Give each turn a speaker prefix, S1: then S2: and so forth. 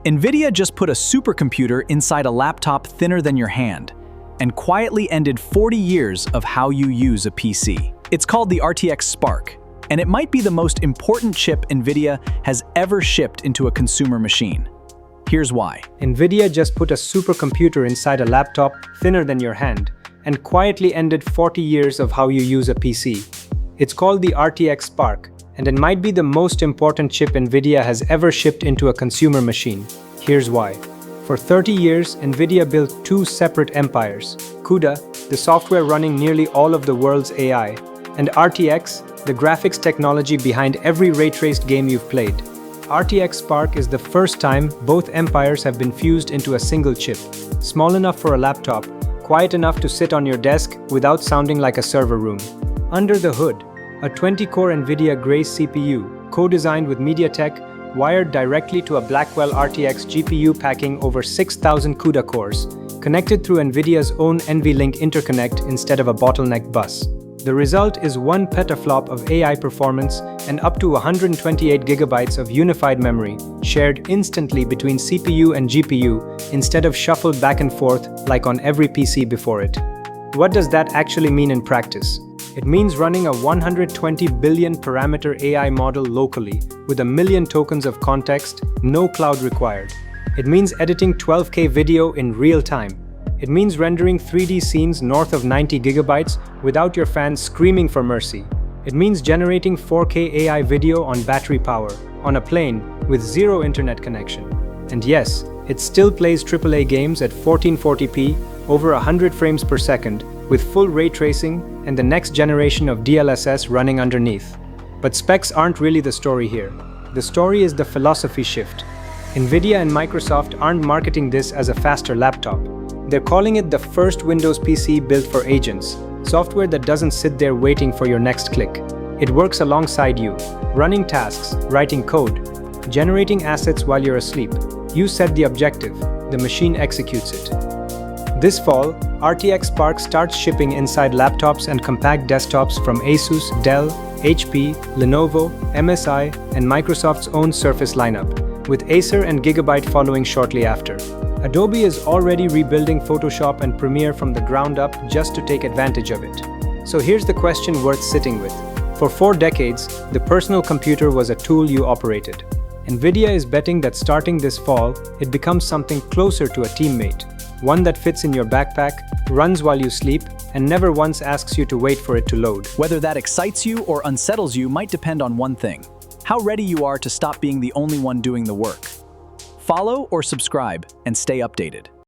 S1: Nvidia just put a supercomputer inside a laptop thinner than your hand and quietly ended 40 years of how you use a PC. It's called the RTX Spark, and it might be the most important chip Nvidia has ever shipped into a consumer machine. Here's why.
S2: Nvidia just put a supercomputer inside a laptop thinner than your hand and quietly ended 40 years of how you use a PC. It's called the RTX Spark, and it might be the most important chip Nvidia has ever shipped into a consumer machine. Here's why. For 30 years, Nvidia built two separate empires: CUDA, the software running nearly all of the world's AI, and RTX, the graphics technology behind every ray-traced game you've played. RTX Spark is the first time both empires have been fused into a single chip, small enough for a laptop, quiet enough to sit on your desk without sounding like a server room. Under the hood, a 20-core Nvidia Grace CPU, co-designed with MediaTek, wired directly to a Blackwell RTX GPU packing over 6,000 CUDA cores, connected through Nvidia's own NVLink interconnect instead of a bottleneck bus. The result is one petaflop of AI performance and up to 128 gigabytes of unified memory, shared instantly between CPU and GPU instead of shuffled back and forth like on every PC before it. What does that actually mean in practice? It means running a 120 billion parameter AI model locally with a million tokens of context, no cloud required. It means editing 12K video in real time. It means rendering 3D scenes north of 90 gigabytes without your fans screaming for mercy. It means generating 4K AI video on battery power, on a plane, with zero internet connection. And yes, it still plays AAA games at 1440p, over 100 frames per second, with full ray tracing and the next generation of DLSS running underneath. But specs aren't really the story here. The story is the philosophy shift. Nvidia and Microsoft aren't marketing this as a faster laptop. They're calling it the first Windows PC built for agents, software that doesn't sit there waiting for your next click. It works alongside you, running tasks, writing code, generating assets while you're asleep. You set the objective, the machine executes it. This fall, RTX Spark starts shipping inside laptops and compact desktops from Asus, Dell, HP, Lenovo, MSI, and Microsoft's own Surface lineup, with Acer and Gigabyte following shortly after. Adobe is already rebuilding Photoshop and Premiere from the ground up just to take advantage of it. So here's the question worth sitting with. For 4 decades, the personal computer was a tool you operated. Nvidia is betting that starting this fall, it becomes something closer to a teammate. One that fits in your backpack, runs while you sleep, and never once asks you to wait for it to load.
S1: Whether that excites you or unsettles you might depend on one thing: how ready you are to stop being the only one doing the work. Follow or subscribe and stay updated.